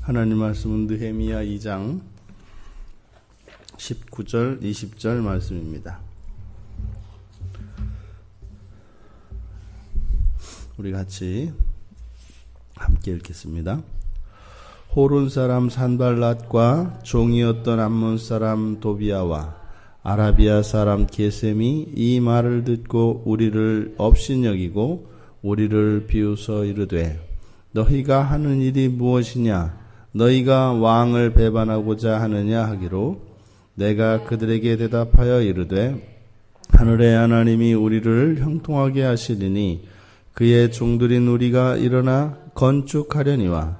하나님 말씀은 느헤미야 2장 19절 20절 말씀입니다. 우리 같이 함께 읽겠습니다. 호론 사람 산발랏과 종이었던 암몬 사람 도비아와 아라비아 사람 게셈이 이 말을 듣고 우리를 업신여기고 우리를 비웃어 이르되 너희가 하는 일이 무엇이냐? 너희가 왕을 배반하고자 하느냐 하기로 내가 그들에게 대답하여 이르되 하늘의 하나님이 우리를 형통하게 하시리니 그의 종들인 우리가 일어나 건축하려니와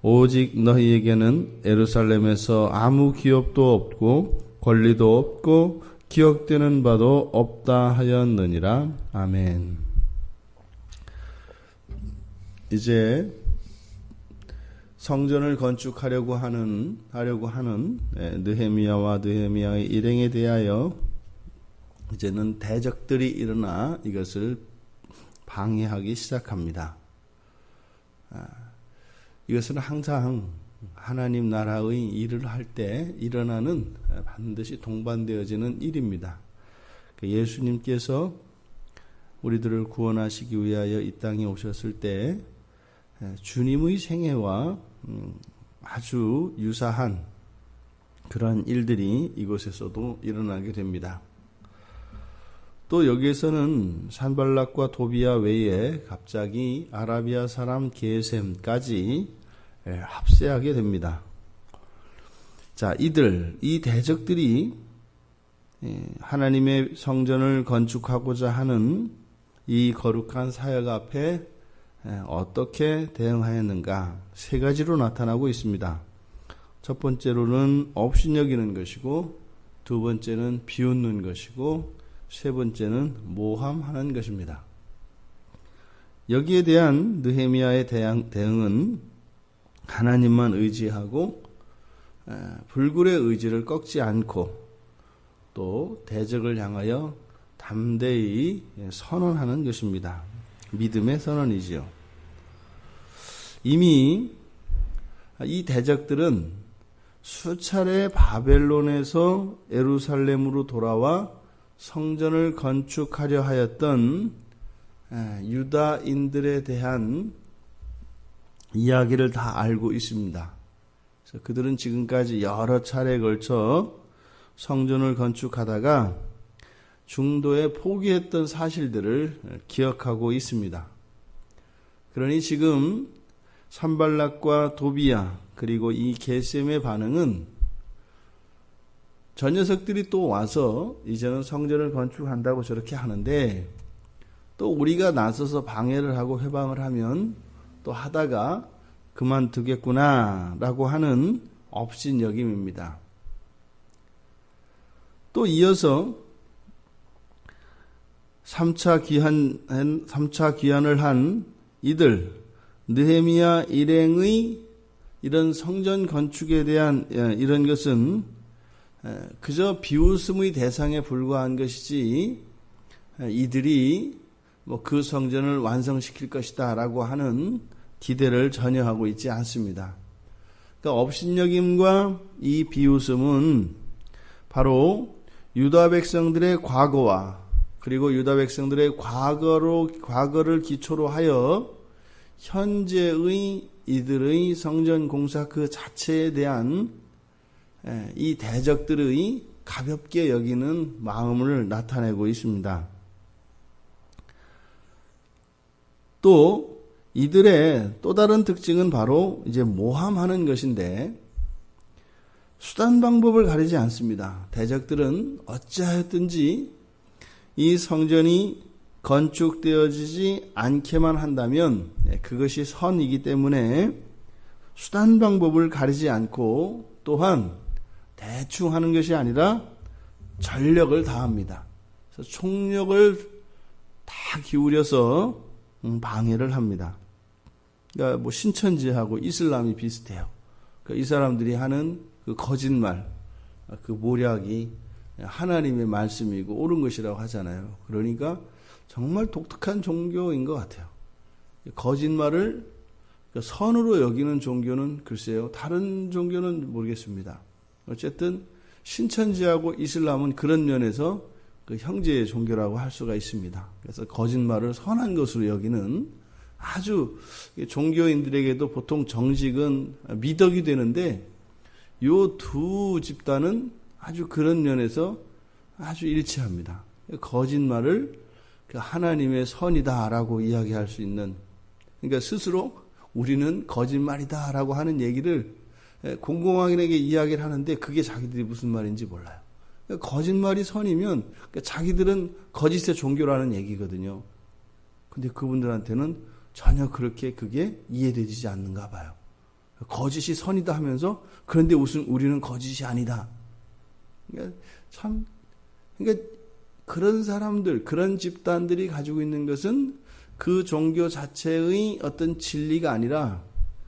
오직 너희에게는 예루살렘에서 아무 기업도 없고 권리도 없고 기억되는 바도 없다 하였느니라. 아멘. 이제 성전을 건축하려고 하는 느헤미야와 느헤미야의 일행에 대하여 이제는 대적들이 일어나 이것을 방해하기 시작합니다. 이것은 항상 하나님 나라의 일을 할 때 일어나는 반드시 동반되어지는 일입니다. 예수님께서 우리들을 구원하시기 위하여 이 땅에 오셨을 때 주님의 생애와 아주 유사한 그러한 일들이 이곳에서도 일어나게 됩니다. 또 여기에서는 산발랏과 도비아 외에 갑자기 아라비아 사람 게셈까지 합세하게 됩니다. 자, 이 대적들이 하나님의 성전을 건축하고자 하는 이 거룩한 사역 앞에 어떻게 대응하였는가? 세 가지로 나타나고 있습니다. 첫 번째로는 업신여기는 것이고, 두 번째는 비웃는 것이고, 세 번째는 모함하는 것입니다. 여기에 대한 느헤미야의 대응은 하나님만 의지하고 불굴의 의지를 꺾지 않고 또 대적을 향하여 담대히 선언하는 것입니다. 믿음의 선언이지요. 이미 이 대적들은 수차례 바벨론에서 예루살렘으로 돌아와 성전을 건축하려 하였던 유다인들에 대한 이야기를 다 알고 있습니다. 그래서 그들은 지금까지 여러 차례에 걸쳐 성전을 건축하다가 중도에 포기했던 사실들을 기억하고 있습니다. 그러니 지금 산발랏과 도비야 그리고 이 게셈의 반응은 저 녀석들이 또 와서 이제는 성전을 건축한다고 저렇게 하는데 또 우리가 나서서 방해를 하고 회방을 하면 또 하다가 그만두겠구나 라고 하는 업신여김입니다. 또 이어서 3차 귀환을 한 이들 느헤미야 일행의 이런 성전 건축에 대한 이런 것은 그저 비웃음의 대상에 불과한 것이지 이들이 그 성전을 완성시킬 것이다 라고 하는 기대를 전혀 하고 있지 않습니다. 그러니까 업신여김과 이 비웃음은 바로 유다 백성들의 과거와 그리고 유다 백성들의 과거를 기초로 하여 현재의 이들의 성전 공사 그 자체에 대한 이 대적들의 가볍게 여기는 마음을 나타내고 있습니다. 또 이들의 또 다른 특징은 바로 이제 모함하는 것인데 수단 방법을 가리지 않습니다. 대적들은 어찌하였든지 이 성전이 건축되어지지 않게만 한다면 그것이 선이기 때문에 수단 방법을 가리지 않고 또한 대충 하는 것이 아니라 전력을 다합니다. 그래서 총력을 다 기울여서 방해를 합니다. 그러니까 신천지하고 이슬람이 비슷해요. 그러니까 이 사람들이 하는 그 거짓말, 그 모략이 하나님의 말씀이고 옳은 것이라고 하잖아요. 그러니까 정말 독특한 종교인 것 같아요. 거짓말을 선으로 여기는 종교는 글쎄요, 다른 종교는 모르겠습니다. 어쨌든 신천지하고 이슬람은 그런 면에서 그 형제의 종교라고 할 수가 있습니다. 그래서 거짓말을 선한 것으로 여기는 아주 종교인들에게도 보통 정직은 미덕이 되는데 요 두 집단은 아주 그런 면에서 아주 일치합니다. 거짓말을 하나님의 선이다라고 이야기할 수 있는, 그러니까 스스로 우리는 거짓말이다라고 하는 얘기를 공공하게 이야기를 하는데 그게 자기들이 무슨 말인지 몰라요. 거짓말이 선이면 자기들은 거짓의 종교라는 얘기거든요. 근데 그분들한테는 전혀 그렇게 그게 이해되지 않는가 봐요. 거짓이 선이다 하면서 그런데 우리는 거짓이 아니다. 그러니까 그런 사람들, 그런 집단들이 가지고 있는 것은 그 종교 자체의 어떤 진리가 아니라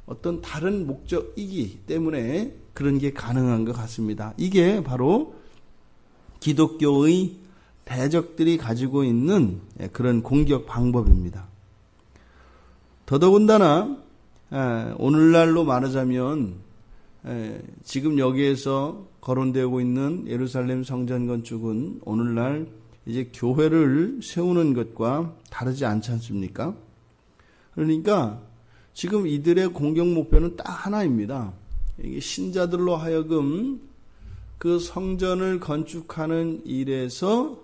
어떤 다른 목적이기 때문에 그런 게 가능한 것 같습니다. 이게 바로 기독교의 대적들이 가지고 있는 그런 공격 방법입니다. 더더군다나 오늘날로 말하자면 지금 여기에서 거론되고 있는 예루살렘 성전 건축은 오늘날 이제 교회를 세우는 것과 다르지 않지 않습니까? 그러니까 지금 이들의 공격 목표는 딱 하나입니다. 이게 신자들로 하여금 그 성전을 건축하는 일에서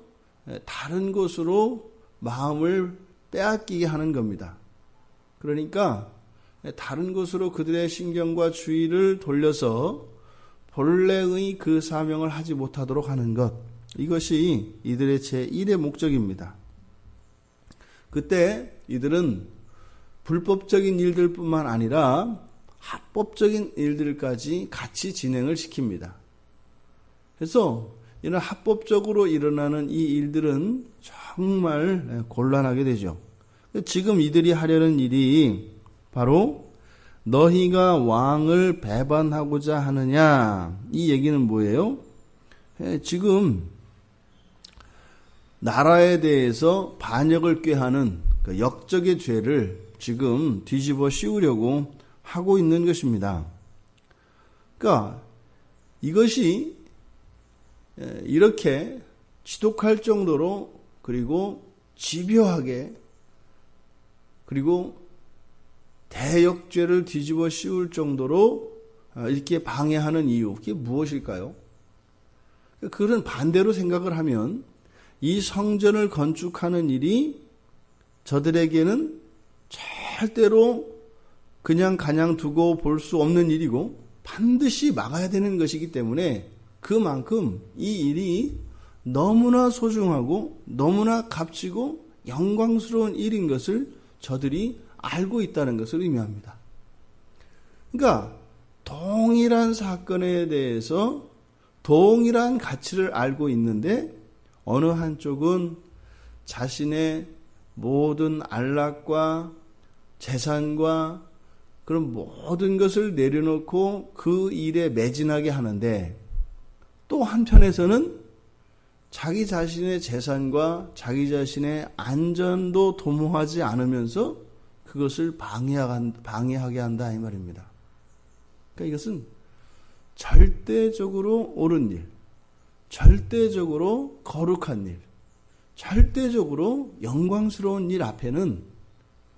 다른 곳으로 마음을 빼앗기게 하는 겁니다. 그러니까 다른 곳으로 그들의 신경과 주의를 돌려서 본래의 그 사명을 하지 못하도록 하는 것, 이것이 이들의 제1의 목적입니다. 그때 이들은 불법적인 일들뿐만 아니라 합법적인 일들까지 같이 진행을 시킵니다. 그래서 이런 합법적으로 일어나는 이 일들은 정말 곤란하게 되죠. 지금 이들이 하려는 일이 바로 너희가 왕을 배반하고자 하느냐, 이 얘기는 뭐예요? 지금 나라에 대해서 반역을 꾀하는 그 역적의 죄를 지금 뒤집어 씌우려고 하고 있는 것입니다. 그러니까 이것이 이렇게 지독할 정도로, 그리고 집요하게, 그리고 대역죄를 뒤집어 씌울 정도로 이렇게 방해하는 이유, 그게 무엇일까요? 그런 반대로 생각을 하면 이 성전을 건축하는 일이 저들에게는 절대로 그냥 두고 볼 수 없는 일이고 반드시 막아야 되는 것이기 때문에 그만큼 이 일이 너무나 소중하고 너무나 값지고 영광스러운 일인 것을 저들이 알고 있다는 것을 의미합니다. 그러니까 동일한 사건에 대해서 동일한 가치를 알고 있는데 어느 한쪽은 자신의 모든 안락과 재산과 그런 모든 것을 내려놓고 그 일에 매진하게 하는데, 또 한편에서는 자기 자신의 재산과 자기 자신의 안전도 도모하지 않으면서 그것을 방해하게 한다, 이 말입니다. 그러니까 이것은 절대적으로 옳은 일, 절대적으로 거룩한 일, 절대적으로 영광스러운 일 앞에는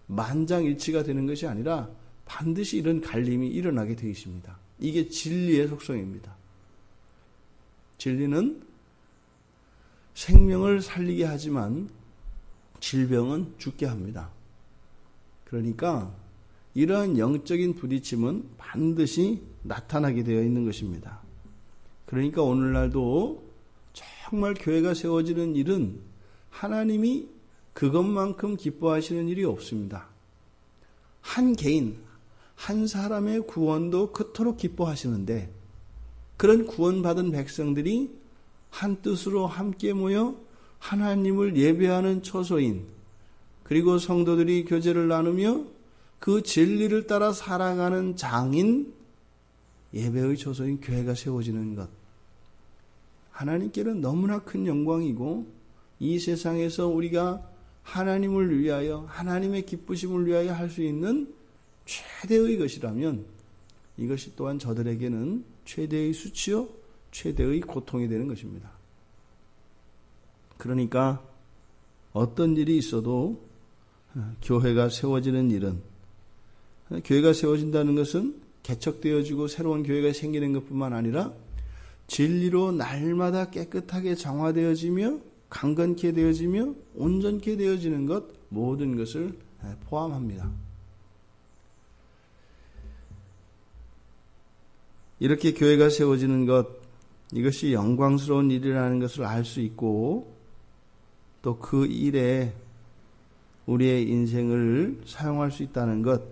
만장일치가 되는 것이 아니라 반드시 이런 갈림이 일어나게 되어 있습니다. 이게 진리의 속성입니다. 진리는 생명을 살리게 하지만 질병은 죽게 합니다. 그러니까 이러한 영적인 부딪힘은 반드시 나타나게 되어 있는 것입니다. 그러니까 오늘날도 정말 교회가 세워지는 일은 하나님이 그것만큼 기뻐하시는 일이 없습니다. 한 개인, 한 사람의 구원도 그토록 기뻐하시는데 그런 구원받은 백성들이 한 뜻으로 함께 모여 하나님을 예배하는 처소인, 그리고 성도들이 교제를 나누며 그 진리를 따라 살아가는 장인, 예배의 처소인 교회가 세워지는 것, 하나님께는 너무나 큰 영광이고 이 세상에서 우리가 하나님을 위하여, 하나님의 기쁘심을 위하여 할 수 있는 최대의 것이라면 이것이 또한 저들에게는 최대의 수치요, 최대의 고통이 되는 것입니다. 그러니까 어떤 일이 있어도 교회가 세워지는 일은, 교회가 세워진다는 것은 개척되어지고 새로운 교회가 생기는 것뿐만 아니라 진리로 날마다 깨끗하게 정화되어지며 강건케 되어지며 온전케 되어지는 것, 모든 것을 포함합니다. 이렇게 교회가 세워지는 것, 이것이 영광스러운 일이라는 것을 알 수 있고 또 그 일에 우리의 인생을 사용할 수 있다는 것,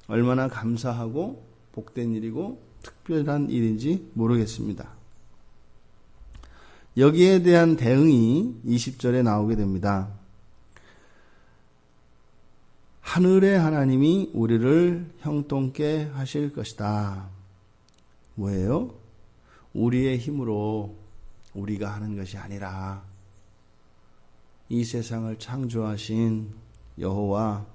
얼마나 감사하고 복된 일이고 특별한 일인지 모르겠습니다. 여기에 대한 대응이 20절에 나오게 됩니다. 하늘의 하나님이 우리를 형통케 하실 것이다. 뭐예요? 우리의 힘으로 우리가 하는 것이 아니라 이 세상을 창조하신 여호와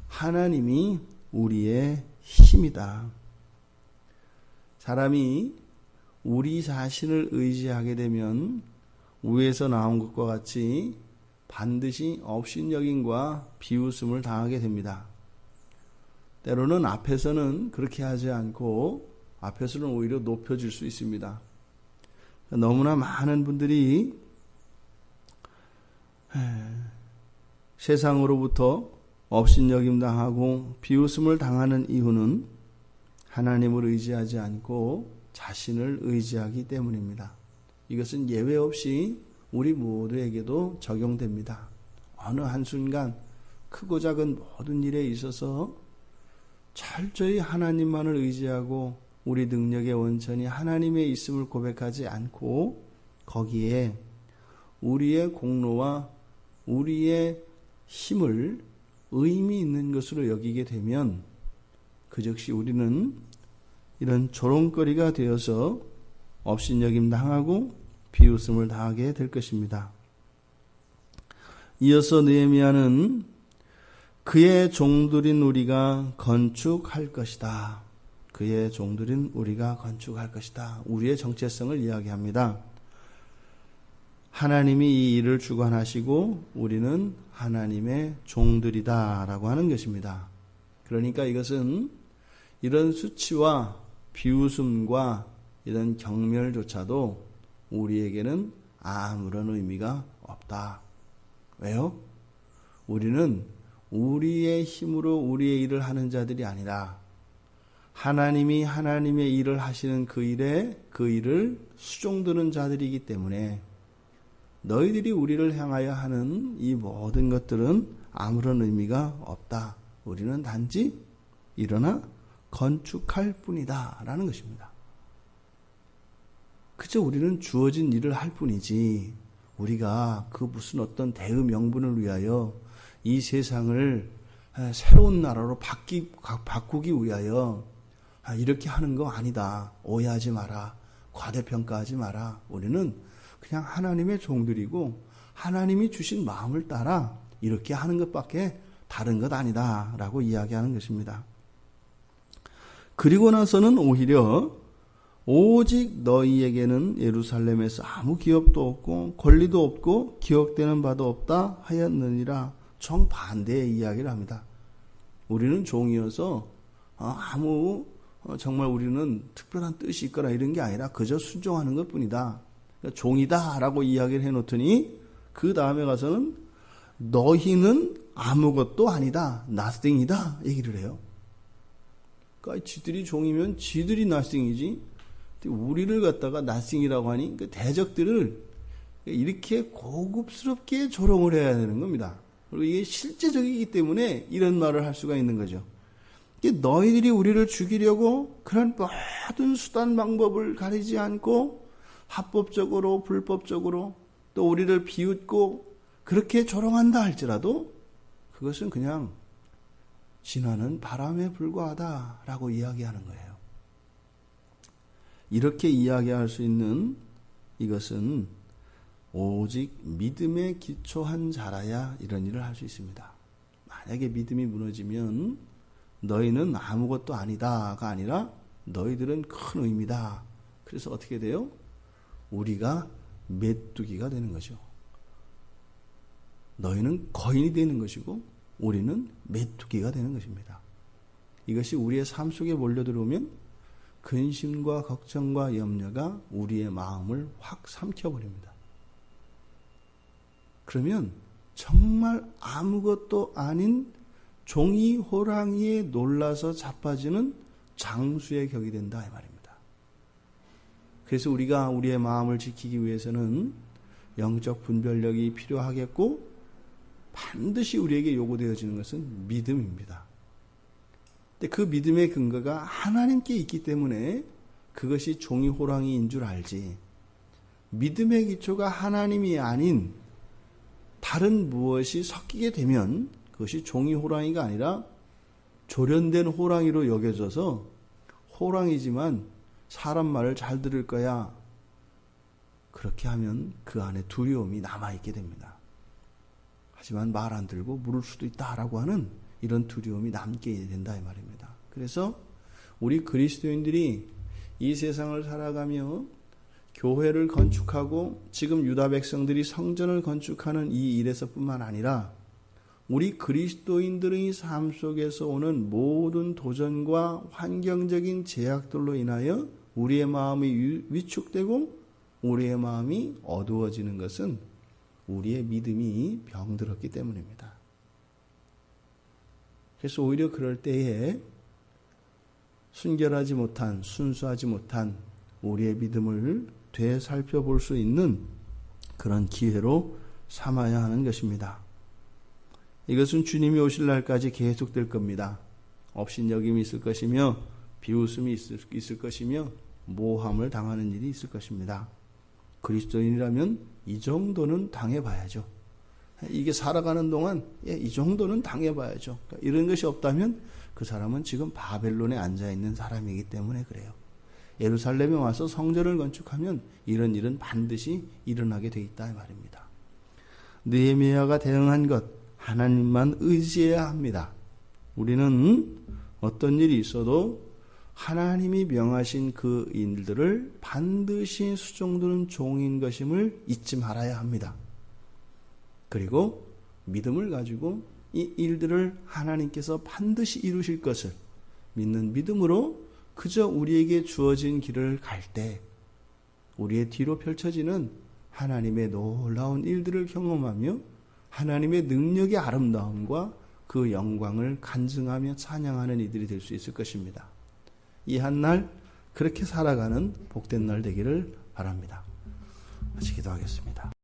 하나님이 우리의 힘이다. 사람이 우리 자신을 의지하게 되면 위에서 나온 것과 같이 반드시 업신여김과 비웃음을 당하게 됩니다. 때로는 앞에서는 그렇게 하지 않고 앞에서는 오히려 높여질 수 있습니다. 너무나 많은 분들이 세상으로부터 업신여김 당하고 비웃음을 당하는 이유는 하나님을 의지하지 않고 자신을 의지하기 때문입니다. 이것은 예외 없이 우리 모두에게도 적용됩니다. 어느 한순간 크고 작은 모든 일에 있어서 철저히 하나님만을 의지하고 우리 능력의 원천이 하나님의 있음을 고백하지 않고 거기에 우리의 공로와 우리의 힘을 의미 있는 것으로 여기게 되면 그 즉시 우리는 이런 조롱거리가 되어서 업신여김 당하고 비웃음을 당하게 될 것입니다. 이어서 느헤미야는 그의 종들인 우리가 건축할 것이다. 그의 종들인 우리가 건축할 것이다. 우리의 정체성을 이야기합니다. 하나님이 이 일을 주관하시고 우리는 하나님의 종들이다 라고 하는 것입니다. 그러니까 이것은 이런 수치와 비웃음과 이런 경멸조차도 우리에게는 아무런 의미가 없다. 왜요? 우리는 우리의 힘으로 우리의 일을 하는 자들이 아니라 하나님이 하나님의 일을 하시는 그 일을 수종드는 자들이기 때문에 너희들이 우리를 향하여 하는 이 모든 것들은 아무런 의미가 없다. 우리는 단지 일어나 건축할 뿐이다 라는 것입니다. 그저 우리는 주어진 일을 할 뿐이지 우리가 그 무슨 어떤 대의 명분을 위하여 이 세상을 새로운 나라로 바꾸기 위하여 이렇게 하는 거 아니다. 오해하지 마라. 과대평가하지 마라. 우리는 그냥 하나님의 종들이고 하나님이 주신 마음을 따라 이렇게 하는 것밖에 다른 것 아니다 라고 이야기하는 것입니다. 그리고 나서는 오히려 오직 너희에게는 예루살렘에서 아무 기업도 없고 권리도 없고 기억되는 바도 없다 하였느니라. 정반대의 이야기를 합니다. 우리는 종이어서 정말 우리는 특별한 뜻이 있거나 이런 게 아니라 그저 순종하는 것뿐이다. 그러니까 종이다라고 이야기를 해놓더니 그 다음에 가서는 너희는 아무것도 아니다. nothing이다 얘기를 해요. 그러니까 지들이 종이면 지들이 nothing이지 우리를 갖다가 nothing이라고 하니 그 대적들을 이렇게 고급스럽게 조롱을 해야 되는 겁니다. 그리고 이게 실제적이기 때문에 이런 말을 할 수가 있는 거죠. 너희들이 우리를 죽이려고 그런 모든 수단 방법을 가리지 않고 합법적으로 불법적으로 또 우리를 비웃고 그렇게 조롱한다 할지라도 그것은 그냥 지나는 바람에 불과하다라고 이야기하는 거예요. 이렇게 이야기할 수 있는 이것은 오직 믿음에 기초한 자라야 이런 일을 할 수 있습니다. 만약에 믿음이 무너지면 너희는 아무것도 아니다가 아니라 너희들은 큰 의미다. 그래서 어떻게 돼요? 우리가 메뚜기가 되는 거죠. 너희는 거인이 되는 것이고 우리는 메뚜기가 되는 것입니다. 이것이 우리의 삶 속에 몰려들어오면 근심과 걱정과 염려가 우리의 마음을 확 삼켜버립니다. 그러면 정말 아무것도 아닌 종이 호랑이에 놀라서 자빠지는 장수의 격이 된다 이 말입니다. 그래서 우리가 우리의 마음을 지키기 위해서는 영적 분별력이 필요하겠고 반드시 우리에게 요구되어지는 것은 믿음입니다. 근데 그 믿음의 근거가 하나님께 있기 때문에 그것이 종이 호랑이인 줄 알지, 믿음의 기초가 하나님이 아닌 다른 무엇이 섞이게 되면 그것이 종이 호랑이가 아니라 조련된 호랑이로 여겨져서 호랑이지만 사람 말을 잘 들을 거야. 그렇게 하면 그 안에 두려움이 남아있게 됩니다. 하지만 말 안 들고 물을 수도 있다라고 하는 이런 두려움이 남게 된다 이 말입니다. 그래서 우리 그리스도인들이 이 세상을 살아가며 교회를 건축하고 지금 유다 백성들이 성전을 건축하는 이 일에서뿐만 아니라 우리 그리스도인들의 삶 속에서 오는 모든 도전과 환경적인 제약들로 인하여 우리의 마음이 위축되고 우리의 마음이 어두워지는 것은 우리의 믿음이 병들었기 때문입니다. 그래서 오히려 그럴 때에 순결하지 못한, 순수하지 못한 우리의 믿음을 되살펴볼 수 있는 그런 기회로 삼아야 하는 것입니다. 이것은 주님이 오실 날까지 계속될 겁니다. 업신여김이 있을 것이며 비웃음이 있을 것이며 모함을 당하는 일이 있을 것입니다. 그리스도인이라면 이 정도는 당해봐야죠. 이게 살아가는 동안 이 정도는 당해봐야죠. 그러니까 이런 것이 없다면 그 사람은 지금 바벨론에 앉아있는 사람이기 때문에 그래요. 예루살렘에 와서 성전을 건축하면 이런 일은 반드시 일어나게 돼 있다 이 말입니다. 느헤미야가 대응한 것, 하나님만 의지해야 합니다. 우리는 어떤 일이 있어도 하나님이 명하신 그 일들을 반드시 수종드는 종인 것임을 잊지 말아야 합니다. 그리고 믿음을 가지고 이 일들을 하나님께서 반드시 이루실 것을 믿는 믿음으로 그저 우리에게 주어진 길을 갈 때 우리의 뒤로 펼쳐지는 하나님의 놀라운 일들을 경험하며 하나님의 능력의 아름다움과 그 영광을 간증하며 찬양하는 이들이 될 수 있을 것입니다. 이 한 날 그렇게 살아가는 복된 날 되기를 바랍니다. 같이 기도하겠습니다.